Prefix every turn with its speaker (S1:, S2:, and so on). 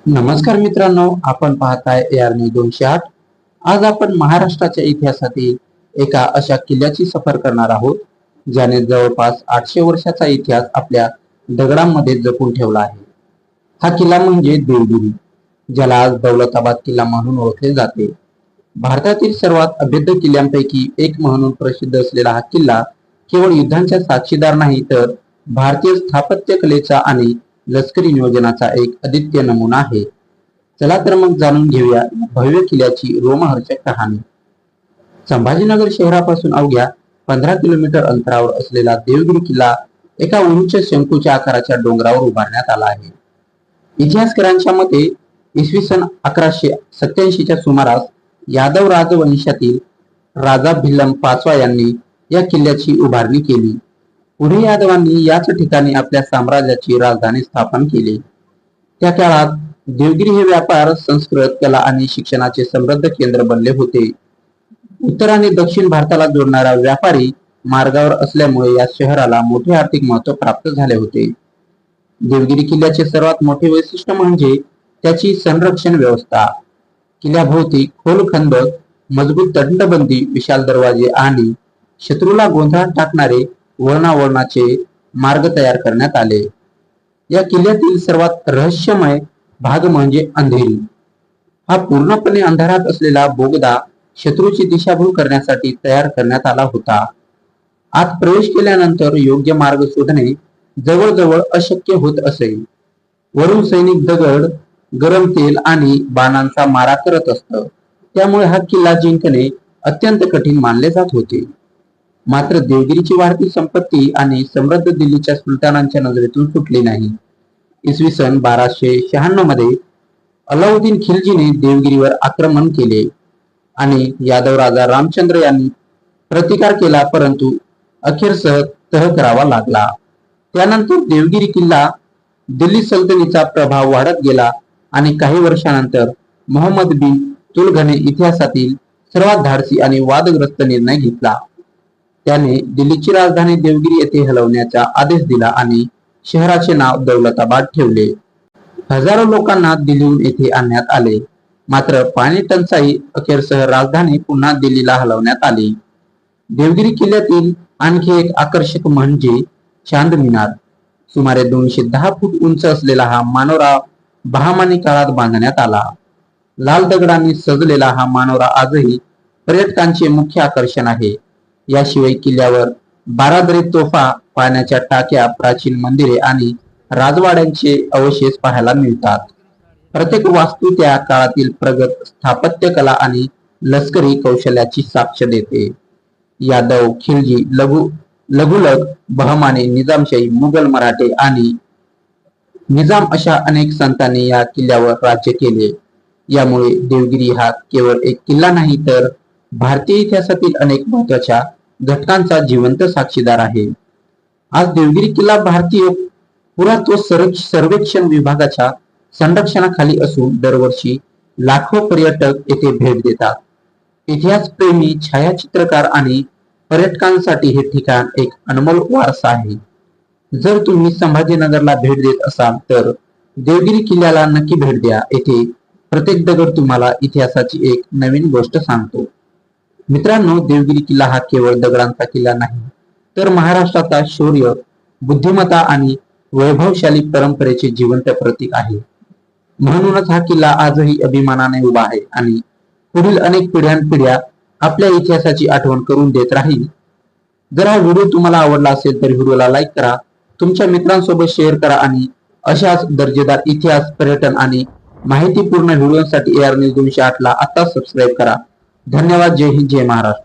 S1: नमस्कार मित्रांनो, आपण पाहताय AR न्यूज 208। आज आपण महाराष्ट्राच्या इतिहासातील एका अशा किल्ल्याची सफर करणार आहोत ज्याने जवळपास 800 वर्षाचा इतिहास आपल्या दगडांमध्ये जपून ठेवला आहे। हा किल्ला म्हणजे देवगिरी, ज्याला आज दौलताबाद किल्ला म्हणून ओळखले जाते। भारतातील सर्वात अभेद्य किल्ल्यांपैकी एक म्हणून प्रसिद्ध असलेला हा किल्ला केवळ युद्धांचा साक्षीदार नाही, तर भारतीय स्थापत्य कलेचा आणि लष्करी नियोजनाचा एक अद्वितीय नमुना आहे। चला तर मग जाणून घेऊया भव्य किल्ल्याची रोमहर्षक कहाणी। संभाजीनगर शहरापासून अवघ्या 15 किलोमीटर अंतरावर असलेला देवगिरी किल्ला एका उंच शंकूच्या आकाराच्या डोंगरावर उभारण्यात आला आहे। इतिहासकारांच्या मते इसवी सन 1187च्या सुमारास यादव राजवंशातील राजा भिल्लम पाचवा यांनी या किल्ल्याची उभारणी केली। पुढे यादवांनी याच ठिकाणी आपल्या साम्राज्याची राजधानी स्थापन केली। त्या काळात देवगिरी हे व्यापार, संस्कृत, कला आणि शिक्षणाचे समृद्ध केंद्र बनले होते। उत्तर आणि दक्षिण भारताला जोडणारा व्यापारी मार्गावर असल्यामुळे या शहराला मोठे आर्थिक महत्त्व प्राप्त झाले होते। देवगिरी किल्ल्याचे सर्वात मोठे वैशिष्ट्य म्हणजे त्याची संरक्षण व्यवस्था। किल्ल्याभोवती खोल खंदक, मजबूत तटबंदी, विशाल दरवाजे आणि शत्रूला गोंधळात टाकणारे वळणावळणाचे मार्ग तयार करण्यात आले। या किल्ल्यातील सर्वात रहस्यमय भाग म्हणजे अंधेरी। हा पूर्णपणे अंधारात असलेला बोगदा शत्रूची दिशाभूल करण्यासाठी तयार करण्यात आला होता। आत प्रवेश केल्यानंतर योग्य मार्ग शोधणे जवळजवळ अशक्य होत असे। वरून सैनिक दगड, गरम तेल आणि बाणांचा मारा करत असत, त्यामुळे हा किल्ला जिंकणे अत्यंत कठीण मानले जात होते। मात्र देवगिरीची वाढती संपत्ती आणि समृद्ध दिल्लीच्या सुलतानांच्या नजरेतून सुटली नाही। इसवी सन 1296 मध्ये अलाउद्दीन खिलजीने देवगिरीवर आक्रमण केले आणि यादव राजा रामचंद्र यांनी प्रतिकार केला, परंतु अखेर तह करावा लागला। त्यानंतर देवगिरी किल्ला दिल्ली सल्तनतीचा प्रभाव वाढत गेला आणि काही वर्षानंतर मोहम्मद बिन तुघलकने इतिहासातील सर्वात धाडसी आणि वादग्रस्त निर्णय घेतला। त्याने दिल्लीची राजधानी देवगिरी येथे हलवण्याचा आदेश दिला आणि शहराचे नाव दौलताबाद ठेवले। हजारो लोकांना दिल्लीहून येथे आणण्यात आले, मात्र पाणी टंचाई अखेरसह राजधानी पुन्हा दिल्लीला हलवण्यात आली। देवगिरी किल्ल्यातील आणखी एक आकर्षक म्हणजे चांद मिनार। सुमारे 210 फूट उंच असलेला हा मानोरा बहामानी काळात बांधण्यात आला। लाल दगडांनी सजलेला हा मानोरा आजही पर्यटकांचे मुख्य आकर्षण आहे। याशिवाय किल्ल्यावर बारादरी तोफा, पाण्याच्या टाक्या, प्राचीन मंदिरे आणि राजवाड्यांचे अवशेष पाहायला मिळतात। प्रत्येक वास्तू त्या काळातील प्रगत स्थापत्य कला आणि लष्करी कौशल्याची साक्ष देते। यादव, खिलजी, लगुलक, बहमानी, निजामशाही, मुघल, मराठे आणि निजाम अशा अनेक संतांनी या किल्ल्यावर राज्य केले। यामुळे देवगिरी हा केवळ एक किल्ला नाही, तर भारतीय इतिहासातील अनेक महत्त्वाच्या घटनांचा जिवंत साक्षीदार आहे। आज देवगिरी किल्ला भारतीय पुरातत्व सर्वेक्षण विभागाच्या संरक्षणाखाली असून दरवर्षी लाखो पर्यटक येथे भेट देतात। इतिहासप्रेमी, छायाचित्रकार आणि पर्यटकांसाठी हे ठिकाण एक अनमोल वारसा आहे। जर तुम्ही संभाजीनगरला भेट देत असाल तर देवगिरी किल्ल्याला नक्की भेट द्या। येथे प्रत्येक दगड तुम्हाला इतिहासाची एक नवीन गोष्ट सांगतो। मित्रांनो, देवगिरी किल्ला हा केवळ दगडांचा किल्ला नाही, तर महाराष्ट्राचा शौर्य, बुद्धिमत्ता आणि वैभवशाली परंपरेचे जिवंत प्रतीक आहे। म्हणूनच हा किल्ला आजही अभिमानाने उभा आहे आणि पुढील अनेक पिढ्यानपिढ्या आपल्या इतिहासाची आठवण करून देत राहील। जर हा व्हिडिओ तुम्हाला आवडला असेल तर व्हिडिओला लाईक करा, तुमच्या मित्रांसोबत शेअर करा आणि अशाच दर्जेदार इतिहास, पर्यटन आणि माहितीपूर्ण व्हिडिओसाठी AR न्यूज 208 ला आता सबस्क्राईब करा। धन्यवाद। जय हिंद, जय महाराष्ट्र।